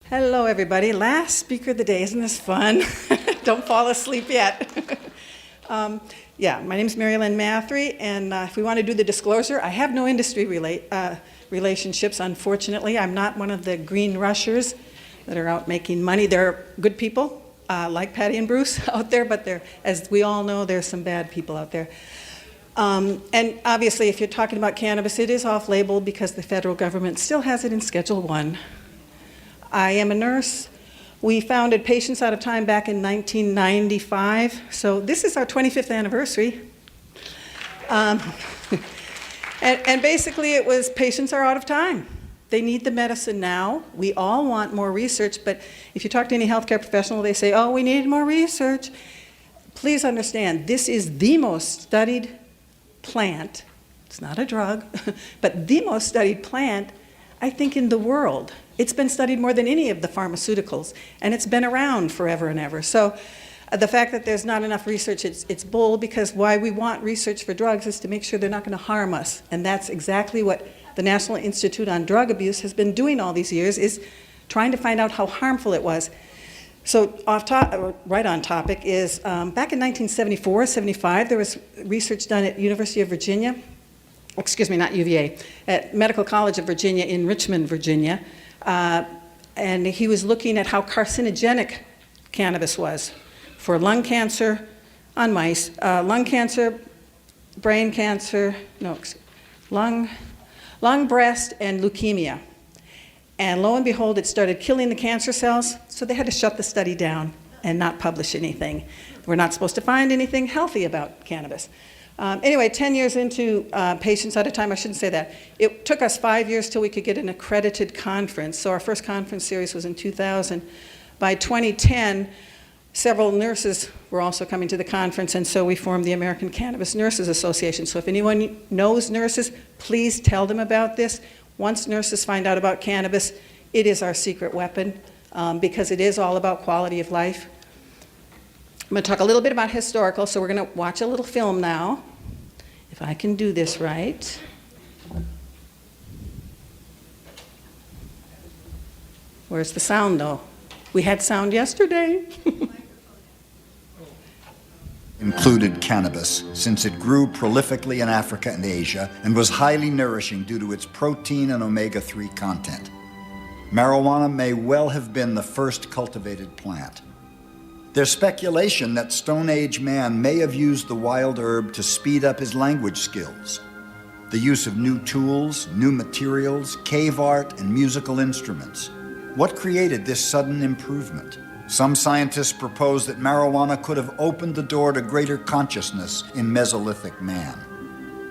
Hello, everybody. Last speaker of the day. Isn't this fun? Don't fall asleep yet. My name is Lynn Mathre, and if we want to do the disclosure, I have no industry relationships, unfortunately. I'm not one of the green rushers that are out making money. There are good people, like Patty and Bruce out there, but as we all know, there's some bad people out there. And obviously, if you're talking about cannabis, it is off-label because the federal government still has it in Schedule 1. I am a nurse. We founded Patients Out of Time back in 1995, so this is our 25th anniversary. And basically it was patients are out of time. They need the medicine now. We all want more research, but if you talk to any healthcare professional, they say, oh, we need more research. Please understand, this is the most studied plant. It's not a drug, but the most studied plant, I think, in the world. It's been studied more than any of the pharmaceuticals, and it's been around forever and ever. So the fact that there's not enough research, it's bull, because why we want research for drugs is to make sure they're not going to harm us. And that's exactly what the National Institute on Drug Abuse has been doing all these years, is trying to find out how harmful it was. So right on topic is back in 1974, 75, there was research done at University of Virginia, excuse me, not UVA, at Medical College of Virginia in Richmond, Virginia. And he was looking at how carcinogenic cannabis was for lung cancer on mice, lung cancer, brain cancer, lung, breast, and leukemia. And lo and behold, it started killing the cancer cells, so they had to shut the study down and not publish anything. We're not supposed to find anything healthy about cannabis. Anyway, 10 years into Patients Out of Time, I shouldn't say that. It took us 5 years till we could get an accredited conference. So our first conference series was in 2000. By 2010, several nurses were also coming to the conference, and so we formed the American Cannabis Nurses Association. So if anyone knows nurses, please tell them about this. Once nurses find out about cannabis, it is our secret weapon because it is all about quality of life. I'm going to talk a little bit about historical, so we're going to watch a little film now, if I can do this right. Where's the sound, though? We had sound yesterday. Included cannabis, since it grew prolifically in Africa and Asia and was highly nourishing due to its protein and omega-3 content. Marijuana may well have been the first cultivated plant. There's speculation that Stone Age man may have used the wild herb to speed up his language skills. The use of new tools, new materials, cave art, and musical instruments. What created this sudden improvement? Some scientists propose that marijuana could have opened the door to greater consciousness in Mesolithic man.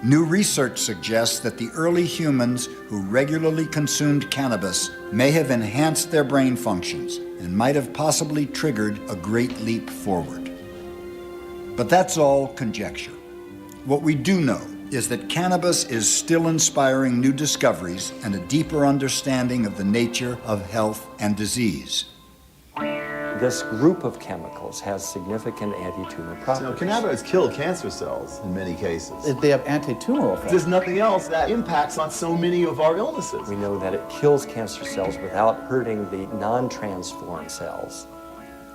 New research suggests that the early humans who regularly consumed cannabis may have enhanced their brain functions and might have possibly triggered a great leap forward. But that's all conjecture. What we do know is that cannabis is still inspiring new discoveries and a deeper understanding of the nature of health and disease. This group of chemicals has significant anti-tumor properties. So cannabis kills cancer cells in many cases. They have anti-tumoral effects. There's nothing else that impacts on so many of our illnesses. We know that it kills cancer cells without hurting the non-transformed cells.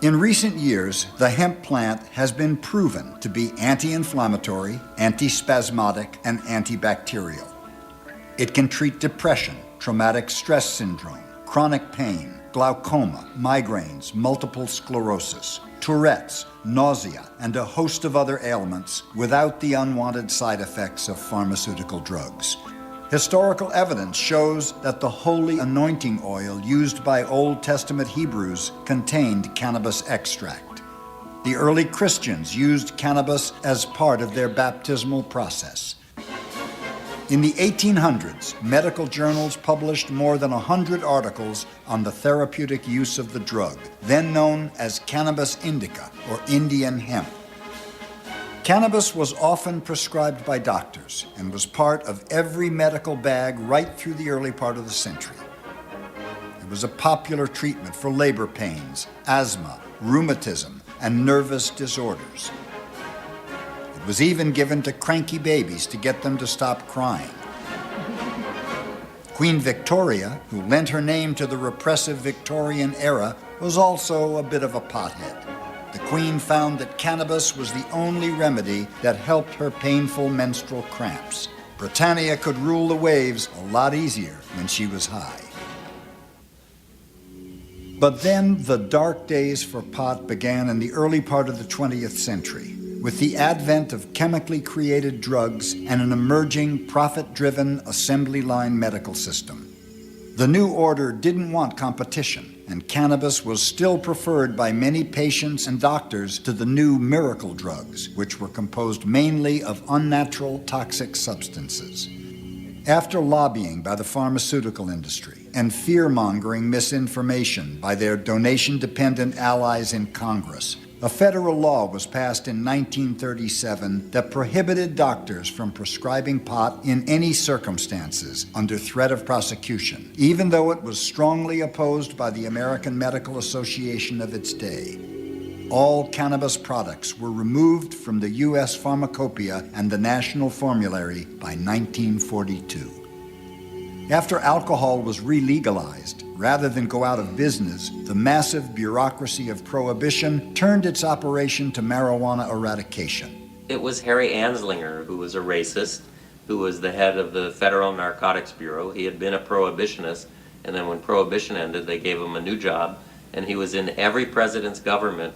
In recent years, the hemp plant has been proven to be anti-inflammatory, antispasmodic, and antibacterial. It can treat depression, traumatic stress syndrome, chronic pain, glaucoma, migraines, multiple sclerosis, Tourette's, nausea, and a host of other ailments without the unwanted side effects of pharmaceutical drugs. Historical evidence shows that the holy anointing oil used by Old Testament Hebrews contained cannabis extract. The early Christians used cannabis as part of their baptismal process. In the 1800s, medical journals published more than 100 articles on the therapeutic use of the drug, then known as cannabis indica, or Indian hemp. Cannabis was often prescribed by doctors and was part of every medical bag right through the early part of the century. It was a popular treatment for labor pains, asthma, rheumatism, and nervous disorders. It was even given to cranky babies to get them to stop crying. Queen Victoria, who lent her name to the repressive Victorian era, was also a bit of a pothead. The Queen found that cannabis was the only remedy that helped her painful menstrual cramps. Britannia could rule the waves a lot easier when she was high. But then the dark days for pot began in the early part of the 20th century, with the advent of chemically created drugs and an emerging profit-driven assembly line medical system. The new order didn't want competition, and cannabis was still preferred by many patients and doctors to the new miracle drugs, which were composed mainly of unnatural toxic substances. After lobbying by the pharmaceutical industry and fear-mongering misinformation by their donation-dependent allies in Congress, a federal law was passed in 1937 that prohibited doctors from prescribing pot in any circumstances under threat of prosecution, even though it was strongly opposed by the American Medical Association of its day. All cannabis products were removed from the U.S. pharmacopoeia and the national formulary by 1942. After alcohol was re-legalized, rather than go out of business, the massive bureaucracy of prohibition turned its operation to marijuana eradication. It was Harry Anslinger, who was a racist, who was the head of the Federal Narcotics Bureau. He had been a prohibitionist, and then when prohibition ended, they gave him a new job, and he was in every president's government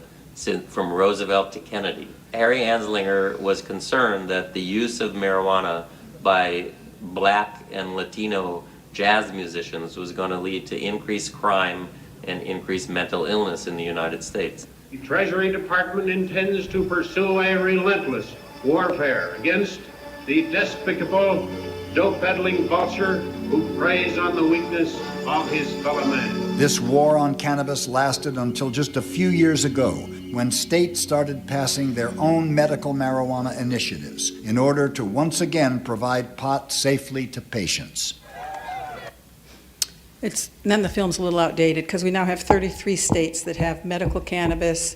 from Roosevelt to Kennedy. Harry Anslinger was concerned that the use of marijuana by Black and Latino jazz musicians was going to lead to increased crime and increased mental illness in the United States. The Treasury Department intends to pursue a relentless warfare against the despicable, dope-peddling vulture who preys on the weakness of his fellow man. This war on cannabis lasted until just a few years ago, when states started passing their own medical marijuana initiatives in order to once again provide pot safely to patients. Then the film's a little outdated because we now have 33 states that have medical cannabis,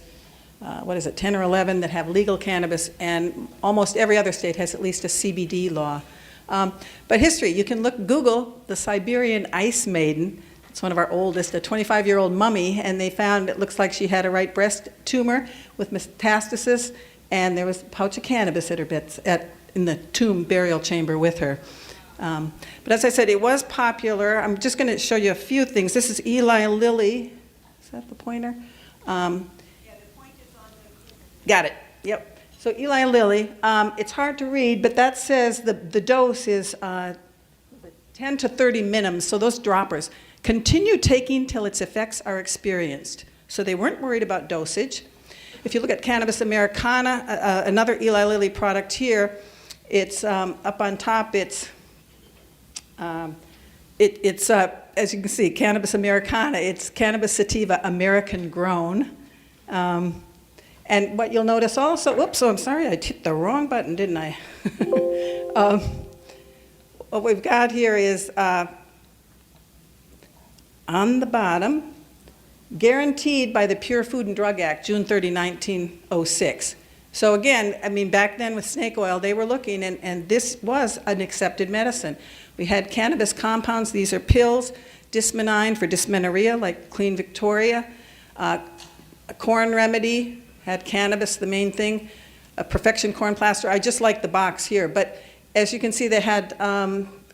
10 or 11 that have legal cannabis, and almost every other state has at least a CBD law. But history, you can Google the Siberian Ice Maiden. It's one of our oldest, a 25-year-old mummy, and they found it looks like she had a right breast tumor with metastasis, and there was a pouch of cannabis at her in the tomb burial chamber with her. But as I said, it was popular. I'm just going to show you a few things. This is Eli Lilly. Is that the pointer? Yeah, the point is on the... Got it. Yep. So Eli Lilly. It's hard to read, but that says the dose is 10 to 30 minims. So those droppers. Continue taking till its effects are experienced. So they weren't worried about dosage. If you look at Cannabis Americana, another Eli Lilly product here, it's up on top. It's as you can see, Cannabis Americana. It's Cannabis Sativa American grown. And what you'll notice also, whoops, I'm sorry, I hit the wrong button, didn't I? What we've got here is on the bottom, guaranteed by the Pure Food and Drug Act, June 30, 1906. So again, I mean, back then with snake oil, they were looking, and this was an accepted medicine. We had cannabis compounds. These are pills, dysmenine for dysmenorrhea, like Queen Victoria. A corn remedy had cannabis, the main thing. A perfection corn plaster. I just like the box here. But as you can see, they had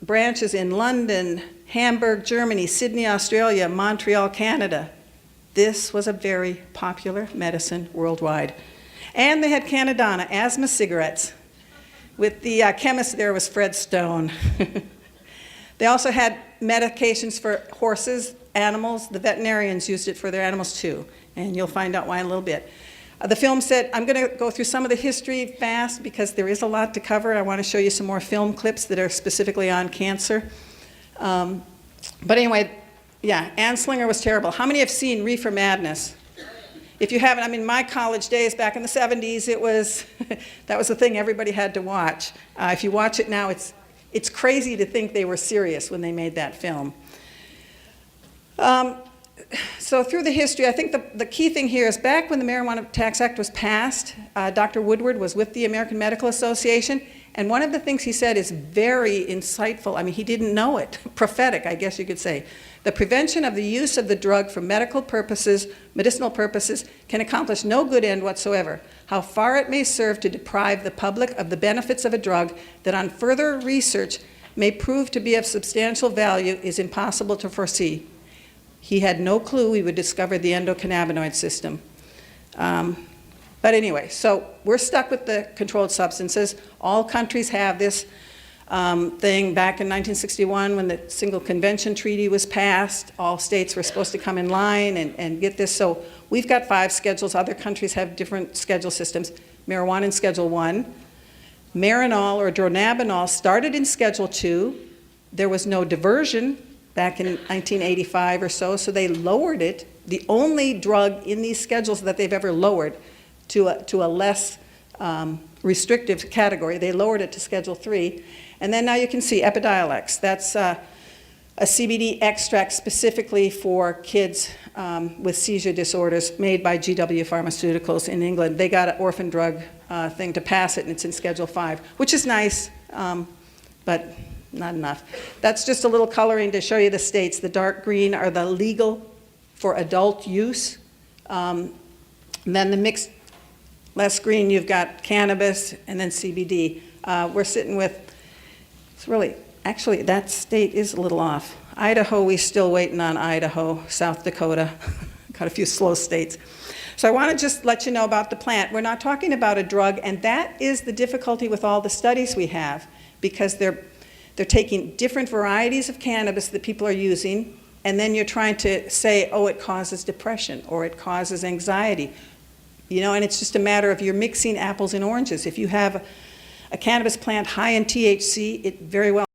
branches in London, Hamburg, Germany, Sydney, Australia, Montreal, Canada. This was a very popular medicine worldwide. And they had Canadana, asthma cigarettes. With the chemist there was Fred Stone. They also had medications for horses, animals. The veterinarians used it for their animals too, and you'll find out why in a little bit. The film said, I'm going to go through some of the history fast because there is a lot to cover. I want to show you some more film clips that are specifically on cancer. But anyway, yeah, Anslinger was terrible. How many have seen Reefer Madness? If you haven't, I mean, my college days back in the 70s, it was, that was the thing everybody had to watch. If you watch it now, it's crazy to think they were serious when they made that film. so through the history, I think the key thing here is back when the Marijuana Tax Act was passed, Dr. Woodward was with the American Medical Association, and one of the things he said is very insightful. I mean, he didn't know it, prophetic, I guess you could say. The prevention of the use of the drug for medical purposes, medicinal purposes, can accomplish no good end whatsoever. How far it may serve to deprive the public of the benefits of a drug that on further research may prove to be of substantial value is impossible to foresee. He had no clue we would discover the endocannabinoid system. But anyway, so we're stuck with the controlled substances. All countries have this thing. Back in 1961, when the Single Convention Treaty was passed, all states were supposed to come in line and get this. So we've got 5 schedules. Other countries have different schedule systems. Marijuana in Schedule 1. Marinol or dronabinol started in Schedule 2. There was no diversion back in 1985 or so, so they lowered it. The only drug in these schedules that they've ever lowered to a less restrictive category. They lowered it to Schedule 3. And then now you can see Epidiolex. That's a CBD extract specifically for kids with seizure disorders made by GW Pharmaceuticals in England. They got an orphan drug thing to pass it, and it's in Schedule 5, which is nice, but not enough. That's just a little coloring to show you the states. The dark green are the legal for adult use. And then the mixed less green, you've got cannabis and then CBD. We're sitting with, it's really, actually that state is a little off. Idaho, we're still waiting on Idaho, South Dakota, got a few slow states. So I want to just let you know about the plant. We're not talking about a drug, and that is the difficulty with all the studies we have, because they're taking different varieties of cannabis that people are using, and then you're trying to say, oh, it causes depression or it causes anxiety. You know, and it's just a matter of you're mixing apples and oranges. If you have a cannabis plant high in THC, it very well